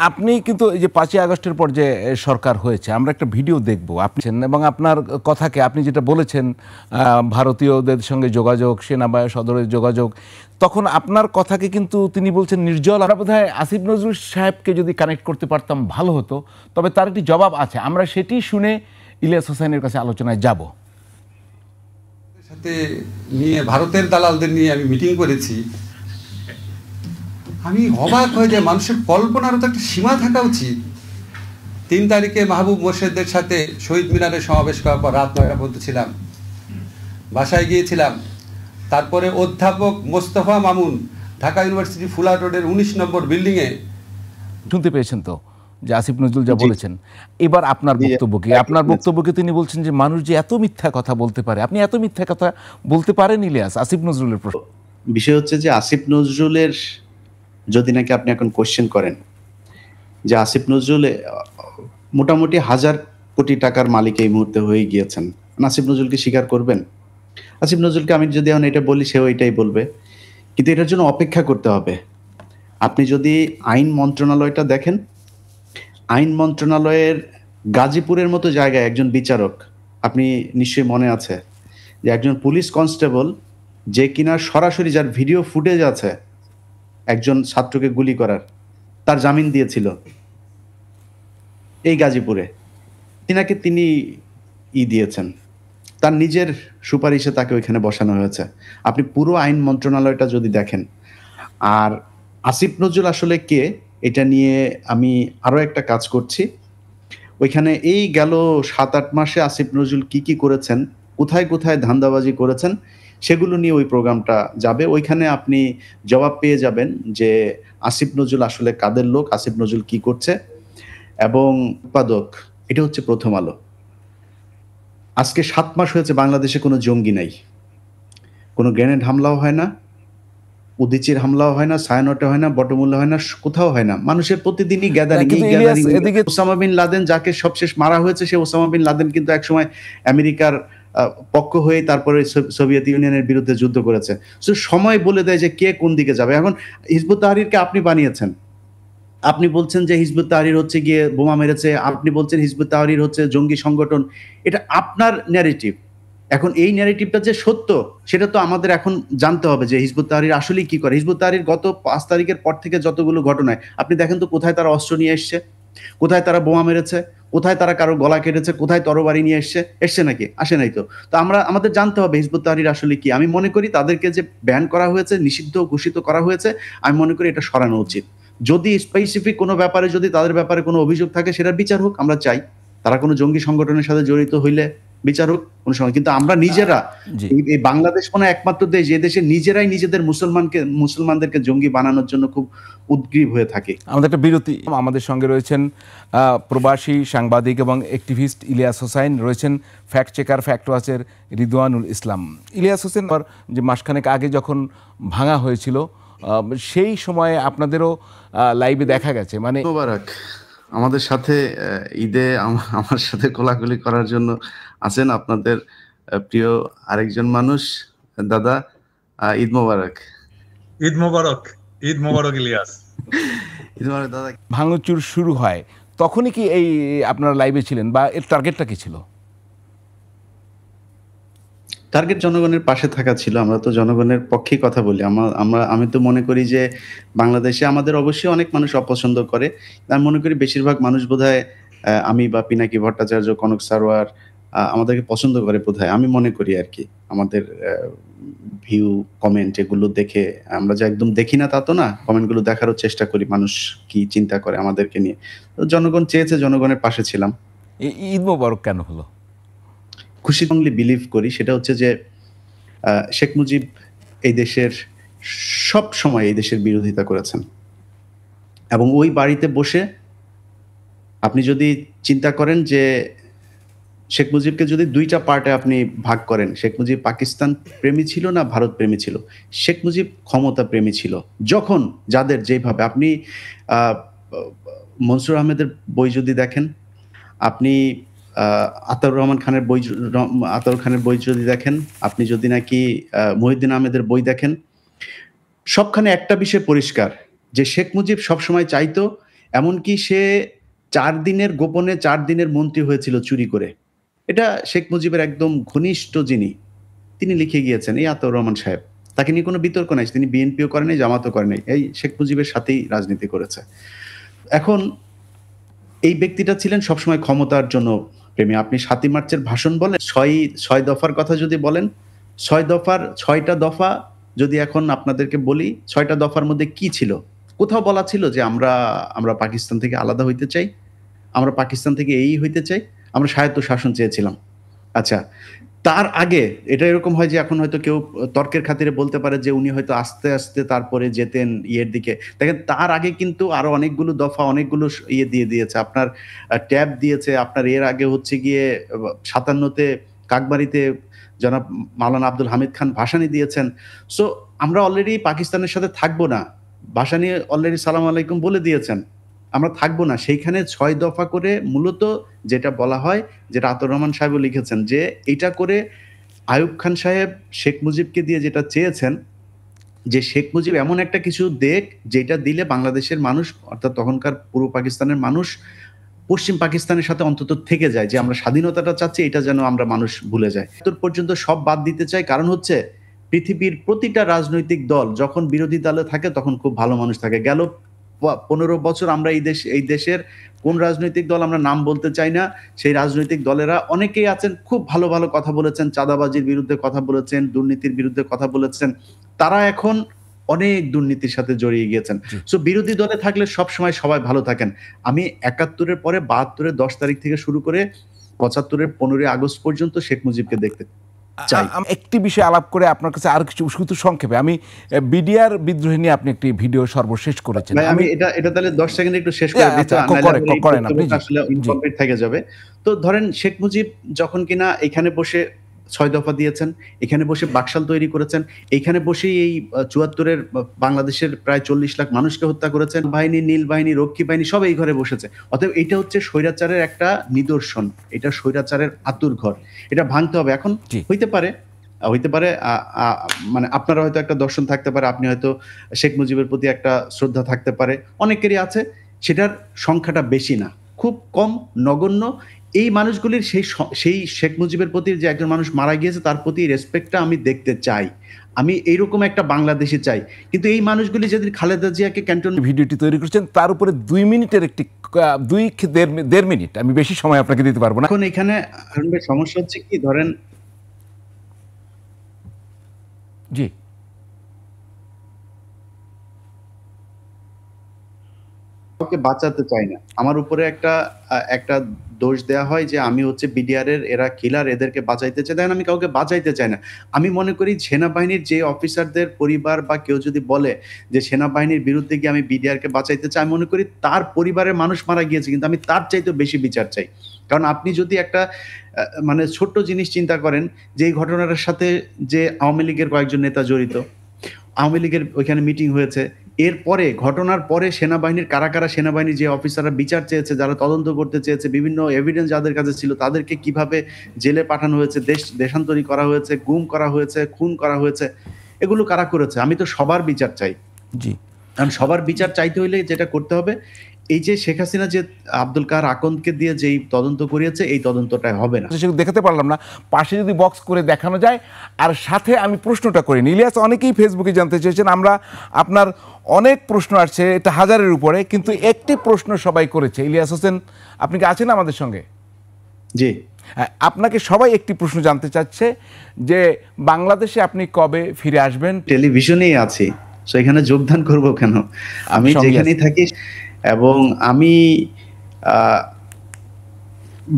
আপনি কিন্তু এই যে 5ই আগস্টের পর যে সরকার হয়েছে, আমরা একটা ভিডিও দেখব আপনি, এবং আপনার কথাকে আপনি যেটা বলেছেন ভারতীয়দের সঙ্গে যোগাযোগ, সেনাবাহিনী সদরের যোগাযোগ, তখন আপনার কথাকে কিন্তু তিনি বলছেন নির্জল। আমরা বোধহয় আসিফ নজরুল সাহেবকে যদি কানেক্ট করতে পারতাম ভালো হতো, তবে তার একটি জবাব আছে, আমরা সেটি শুনে ইলিয়াস হোসাইনের কাছে আলোচনায় যাব। সাথে নিয়ে ভারতের দালালদের নিয়ে আমি মিটিং করেছি। আমি অবাক হয়ে যাই, মানুষের কল্পনারও তো একটা সীমা থাকা উচিত। 3 তারিখে মাহবুব মোর্শেদের সাথে শহীদ মিনারে সমাবেশ করার পর রাত 9টা পর্যন্ত ছিলাম, বাসায় গিয়েছিলাম। তারপরে অধ্যাপক মোস্তফা মামুন ঢাকা ইউনিভার্সিটি ফুলার রোডের 19 নম্বর বিল্ডিংয়ে। শুনতে পেয়েছেন তো যে আসিফ নজরুল যা বলেছেন। এবার আপনার বক্তব্য কি? আপনার বক্তব্যকে তিনি বলছেন যে মানুষ যে এত মিথ্যা কথা বলতে পারে, আপনি এত মিথ্যা কথা বলতে পারেন ইলিয়াস? আসিফ নজরুলের প্রশ্ন। বিষয় হচ্ছে যে আসিফ নজরুলের যদি নাকি আপনি এখন কোশ্চেন করেন যে আসিফ নজরুল মোটামুটি 1000 কোটি টাকার মালিক এই মুহূর্তে হয়ে গিয়েছেন। আসিফ নজরুলকে স্বীকার করবেন? আসিফ নজরুলকে আমি যদি এখন এটা বলি সেও এটাই বলবে, কিন্তু এটার জন্য অপেক্ষা করতে হবে। আপনি যদি আইন মন্ত্রণালয়টা দেখেন, আইন মন্ত্রণালয়ের গাজীপুরের মতো জায়গায় একজন বিচারক, আপনি নিশ্চয়ই মনে আছে যে একজন পুলিশ কনস্টেবল যে কিনা সরাসরি, যার ভিডিও ফুটেজ আছে একজন ছাত্রকে গুলি করার, তার জামিন দিয়েছিল এই গাজীপুরে। তিনি দিয়েছেন, তার নিজের সুপারিশে তাকে ওইখানে বসানো হয়েছে। আপনি পুরো আইন মন্ত্রণালয়টা যদি দেখেন। আর আসিফ নজরুল আসলে কে, এটা নিয়ে আমি আরো একটা কাজ করছি। ওইখানে এই গেল 7-8 মাসে আসিফ নজরুল কি করেছেন, কোথায় কোথায় ধান্দাবাজি করেছেন, সেগুলো নিয়ে ওই প্রোগ্রামটা যাবে। ওইখানে আপনি জবাব পেয়ে যাবেন যে আসিফ নজরুল আসলে কাদের লোক, আসিফ নজরুল কি করছে। এবং উৎপাদক, এটা হচ্ছে প্রথম আলো। আজকে 7 মাস হয়েছে বাংলাদেশে কোনো জঙ্গি নাই, কোনো গ্রেনেড হামলাও হয় না, উদিচির হামলাও হয় না, সায়ানটে হয় না, বটমূল্য হয় না, কোথাও হয় না। মানুষের প্রতিদিনই গ্যাদারিং। ওসামা বিন লাদেন যাকে সবশেষ মারা হয়েছে, সে ওসামা বিন লাদেন কিন্তু একসময় আমেরিকার পক্ষ হয়ে তারপরে সোভিয়েত ইউনিয়নের বিরুদ্ধে যুদ্ধ করেছে। সো সময় বলে দেয় যে কে কোন দিকে যাবে। এখন হিজবুত তাহরিরকে আপনি বানিয়েছেন, আপনি বলছেন যে হিজবুত তাহরির হচ্ছে গিয়ে বোমা মেরেছে, আপনি বলছেন হিজবুত তাহরির হচ্ছে জঙ্গি সংগঠন। এটা আপনার ন্যারেটিভ। এখন এই ন্যারেটিভটা যে সত্য সেটা তো আমাদের এখন জানতে হবে যে হিজবুত তাহরির আসলে কি করে। হিজবুত তাহরির গত 5 তারিখের পর থেকে যতগুলো ঘটনায় আপনি দেখেন তো, কোথায় তারা অস্ত্র নিয়ে এসছে, কোথায় তারা বোমা মেরেছে, কোথায় তারা কারো গলা কেটেছে, কোথায় তরবারি নিয়ে এসছে নাকি? আসে নাই তো। তো আমাদের জানতে হবে হিজবুত তাহরির আসলে কি। আমি মনে করি তাদেরকে যে ব্যান করা হয়েছে, নিষিদ্ধ ঘোষিত করা হয়েছে, আমি মনে করি এটা সরানো উচিত। যদি স্পেসিফিক কোনো ব্যাপারে, যদি তাদের ব্যাপারে কোনো অভিযোগ থাকে, সেটার বিচার হোক, আমরা চাই। তারা কোনো জঙ্গি সংগঠনের সাথে জড়িত হইলে বিচার হোক কোনো সময়। কিন্তু আমরা নিজেরা, এই বাংলাদেশ কোনো একমাত্র দেশ যে দেশে নিজেরাই নিজেদের মুসলমানদেরকে জঙ্গি বানানোর জন্য খুব উদ্গ্রীব হয়ে থাকে। আমাদের একটা বিরতি। আমাদের সঙ্গে রয়েছেন প্রবাসী সাংবাদিক এবং অ্যাক্টিভিস্ট ইলিয়াস হোসাইন, রয়েছেন ফ্যাক্ট চেকার ফ্যাক্ট ওয়াচের রিদওয়ানুল ইসলাম। ইলিয়াস হোসেন, যে মাসখানেক আগে যখন ভাঙা হয়েছিল সেই সময়ে আপনাদেরও লাইভে দেখা গেছে, মানে মোবারক আমাদের সাথে ঈদে আমার সাথে কোলাকুলি করার জন্য আছেন আপনাদের প্রিয় আরেকজন মানুষ। দাদা, ঈদ মোবারক। ঈদ মোবারক। ঈদ মোবারক ইলিয়াস। ঈদ মোবারক দাদা। ভাঙচুর শুরু হয় তখনই কি এই আপনারা লাইভে ছিলেন, বা এর টার্গেটটা কি ছিল? টার্গেট জনগণের পাশে থাকা ছিল। আমরা তো জনগণের পক্ষেই কথা বলি। আমি তো মনে করি যে বাংলাদেশে আমাদের অবশ্যই অনেক মানুষ অপছন্দ করে। আমি মনে করি বেশিরভাগ মানুষ বোধহয় আমি বা পিনাকি ভট্টাচার্য, কনক সারোয়ার আমাদেরকে পছন্দ করে বোধহয়, আমি মনে করি আর কি। আমাদের ভিউ, কমেন্ট এগুলো দেখে, আমরা যে একদম দেখি না তা তো না, কমেন্টগুলো দেখারও চেষ্টা করি মানুষ কি চিন্তা করে আমাদেরকে নিয়ে। তো জনগণ চেয়েছে, জনগণের পাশে ছিলাম। ঈদ মোবারক কেন হলো? খুশি বিলিভ করি সেটা হচ্ছে যে শেখ মুজিব এই দেশের সব সময় এই দেশের বিরোধিতা করেছেন, এবং ওই বাড়িতে বসে আপনি যদি চিন্তা করেন যে শেখ মুজিবকে যদি 2টা পার্টে আপনি ভাগ করেন, শেখ মুজিব পাকিস্তান প্রেমী ছিল না ভারত প্রেমী ছিল? শেখ মুজিব ক্ষমতা প্রেমী ছিল। যখন যাদের যেভাবে, আপনি মনসুর আহমেদের বই যদি দেখেন, আপনি আতাউর খানের বই যদি দেখেন, আপনি যদি নাকি মহিউদ্দিন আহমেদের বই দেখেন, সবখানে একটা বিষয় পরিষ্কার যে শেখ মুজিব সবসময় চাইতো, এমনকি সে 4 দিনের গোপনে 4 দিনের মন্ত্রী হয়েছিল চুরি করে। এটা শেখ মুজিবের একদম ঘনিষ্ঠ যিনি, তিনি লিখে গিয়েছেন, এই আতাউর রহমান সাহেব। তাকে নিয়ে কোনো বিতর্ক নাই, তিনি বিএনপিও করে নাই, জামাতও করে নাই, এই শেখ মুজিবের সাথেই রাজনীতি করেছে। এখন এই ব্যক্তিটা ছিলেন সবসময় ক্ষমতার জন্য প্রেমী। আপনি 7ই মার্চের ভাষণ বলেন, 6 দফার কথা যদি বলেন, 6টা দফা যদি এখন আপনাদেরকে বলি, 6টা দফার মধ্যে কি ছিল? কোথাও বলা ছিল যে আমরা পাকিস্তান থেকে আলাদা হইতে চাই, আমরা পাকিস্তান থেকে এই হইতে চাই, আমরা স্বায়ত্ত শাসন চেয়েছিলাম। আচ্ছা, তার আগে এটা এরকম হয় যে এখন হয়তো কেউ তর্কের খাতিরে বলতে পারে যে উনি হয়তো আস্তে আস্তে তারপরে যেতেন ইয়ের দিকে। দেখেন, তার আগে কিন্তু আরো অনেকগুলো দফা, অনেকগুলো দিয়ে দিয়েছে, আপনার ট্যাব দিয়েছে। আপনার এর আগে হচ্ছে গিয়ে 57-তে কাকবাড়িতে জনাব মাওলানা আব্দুল হামিদ খান ভাসানী দিয়েছেন। সো আমরা অলরেডি পাকিস্তানের সাথে থাকবো না, ভাসানী অলরেডি সালাম আলাইকুম বলে দিয়েছেন। আমরা থাকবো না। সেইখানে 6 দফা করে মূলত যেটা বলা হয়, যেটা আতর রহমান সাহেবও লিখেছেন, যে এটা করে আইয়ুব খান সাহেব শেখ মুজিবকে দিয়ে যেটা চেয়েছেন যে শেখ মুজিব এমন একটা কিছু দেখ যেটা দিলে বাংলাদেশের মানুষ, অর্থাৎ তখনকার পূর্ব পাকিস্তানের মানুষ পশ্চিম পাকিস্তানের সাথে অন্তত থেকে যায়, যে আমরা স্বাধীনতাটা চাচ্ছি এটা যেন আমরা মানুষ ভুলে যাই। এত পর্যন্ত সব বাদ দিতে চাই, কারণ হচ্ছে পৃথিবীর প্রতিটা রাজনৈতিক দল যখন বিরোধী দলে থাকে তখন খুব ভালো মানুষ থাকে। গেল 15 বছর আমরা এই দেশের কোন রাজনৈতিক দল, আমরা নাম বলতে চাই না, সেই রাজনৈতিক দলেরা অনেকেই আছেন খুব ভালো ভালো কথা বলেছেন, চাঁদাবাজির বিরুদ্ধে কথা বলেছেন, দুর্নীতির বিরুদ্ধে কথা বলেছেন, তারা এখন অনেক দুর্নীতির সাথে জড়িয়ে গিয়েছেন। সো বিরোধী দলে থাকলে সবসময় সবাই ভালো থাকেন। আমি 71-এর পরে 72-এর 10 তারিখ থেকে শুরু করে 75-এর 15ই আগস্ট পর্যন্ত শেখ মুজিবকে দেখতে চাই। একটি বিষয় আলাপ করে আপনার কাছে আর কিছু শুধু সংক্ষেপে, আমি বিডিআর বিদ্রোহ নিয়ে আপনি একটি ভিডিও সর্বশেষ করেছেন। আমি এটা তাহলে 10 সেকেন্ড একটু শেষ করে দিতে, করেন আপনি, আসলে ইনকমপ্লিট থেকে যাবে। তো ধরেন শেখ মুজিব যখন কিনা এখানে বসে 6 দফা দিয়েছেন, এখানে বসে বাকশাল তৈরি করেছেন, এইখানে বসেই এই 74-এর বাংলাদেশের প্রায় 40 লাখ মানুষকে হত্যা করেছেন, বাহিনী, নীল বাহিনী, রক্ষী বাহিনী সব এই ঘরে বসেছে। অতএব এটা হচ্ছে স্বৈরাচারের একটা নিদর্শন, এটা স্বৈরাচারের আতুর ঘর, এটা ভাঙতে হবে। এখন হইতে পারে মানে আপনারা হয়তো একটা দর্শন থাকতে পারে, আপনি হয়তো শেখ মুজিবের প্রতি একটা শ্রদ্ধা থাকতে পারে, অনেকেরই আছে, সেটার সংখ্যাটা বেশি না, খুব কম, নগণ্য। এই মানুষগুলির সেই শেখ মুজিবের প্রতি যে একজন মানুষ মারা গিয়েছে তার প্রতি রেসপেক্টটা আমি দেখতে চাই, আমি এইরকম একটা বাংলাদেশে চাই। কিন্তু এই মানুষগুলি যেদিন খালেদা জিয়াকে ক্যান্টন ভিডিওটি তৈরি করেছেন তার উপরে 2 মিনিটের একটি 2-1.5 মিনিট, আমি বেশি সময় আপনাকে দিতে পারবো না। এখন এখানে সমস্যা হচ্ছে কি, ধরেন জি কাউকে বাঁচাতে চাই না, আমার উপরে একটা দোষ দেয়া হয় যে আমি হচ্ছে বিডিআর এর এরা কিলার, এদেরকে বাঁচাইতে চাই। দেখেন আমি কাউকে বাঁচাইতে চাই না। আমি মনে করি সেনাবাহিনীর যে অফিসারদের পরিবার বা কেউ যদি বলে যে সেনাবাহিনীর বিরুদ্ধে গিয়ে আমি বিডিআর কে বাঁচাইতে চাই, আমি মনে করি তার পরিবারের মানুষ মারা গিয়েছে, কিন্তু আমি তার চাইতে বেশি বিচার চাই। কারণ আপনি যদি একটা মানে ছোট্ট জিনিস চিন্তা করেন, যে এই ঘটনাটার সাথে যে আওয়ামী লীগের কয়েকজন নেতা জড়িত, আওয়ামী লীগের ওইখানে মিটিং হয়েছে, এরপরে ঘটনার পরে সেনাবাহিনীর কারা সেনাবাহিনীর যে অফিসাররা বিচার চেয়েছে, যারা তদন্ত করতে চেয়েছে, বিভিন্ন এভিডেন্স যাদের কাছে ছিল তাদেরকে কিভাবে জেলে পাঠানো হয়েছে, দেশান্তরী করা হয়েছে, গুম করা হয়েছে, খুন করা হয়েছে, এগুলো কারা করেছে? আমি তো সবার বিচার চাই। জি, কারণ সবার বিচার চাইতে হইলে যেটা করতে হবে, এই যে শেখ হাসিনা যে আব্দুল কার আকন্দকে দিয়ে যেই তদন্ত করিয়েছে, এই তদন্তটা হবে না। সেটা দেখাতে পারলাম না, পাশে যদি বক্স করে দেখানো যায়। আর সাথে আমি প্রশ্নটা করিনি, ইলিয়াস অনেকেই ফেসবুকে জানতে চেয়েছেন, আমরা আপনার অনেক প্রশ্ন আসছে, এটা 1000-এর উপরে, কিন্তু একটি প্রশ্ন সবাই করেছে। ইলিয়াস হোসেন, আপনি কি আছেন আমাদের সঙ্গে? জি, আপনাকে সবাই একটি প্রশ্ন জানতে চাচ্ছে যে বাংলাদেশে আপনি কবে ফিরে আসবেন? টেলিভিশনেই আছি, সেখানে যোগদান করব কেন? আমি যেখানেই থাকি, এবং আমি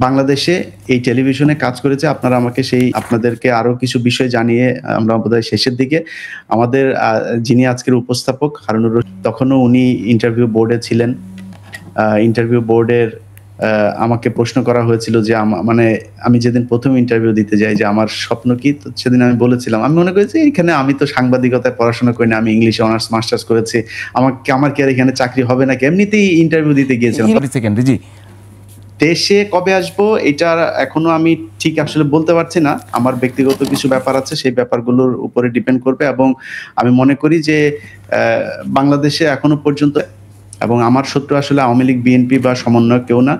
বাংলাদেশে এই টেলিভিশনে কাজ করেছি। আপনারা আমাকে আপনাদেরকে আরো কিছু বিষয় জানিয়ে আমরা বোধহয় শেষের দিকে, আমাদের যিনি আজকের উপস্থাপক হারুনুর রশিদ, তখনও উনি ইন্টারভিউ বোর্ডে ছিলেন। ইন্টারভিউ বোর্ডের আমাকে প্রশ্ন করা হয়েছিল যে মানে আমি যেদিন প্রথম ইন্টারভিউ দিতে যাই যে আমার স্বপ্ন কি, তো সেদিন আমি বলেছিলাম, আমি মনে করি যে এখানে আমি তো সাংবাদিকতায় পড়াশোনা করি না, আমি ইংলিশে অনার্স মাস্টার্স করেছি, আমার কি আর এখানে চাকরি হবে নাকি, এমনিতেই ইন্টারভিউ দিতে গিয়েছিলাম। জি, দেশে কবে আসবো এটা এখনো আমি ঠিক আসলে বলতে পারছি না, আমার ব্যক্তিগত কিছু ব্যাপার আছে, সেই ব্যাপারগুলোর উপরে ডিপেন্ড করবে। এবং আমি মনে করি যে বাংলাদেশে এখনো পর্যন্ত, এবং আমার শত্রু আসলে আওয়ামী লীগ, বিএনপি বা সমন্বয় কেউ না,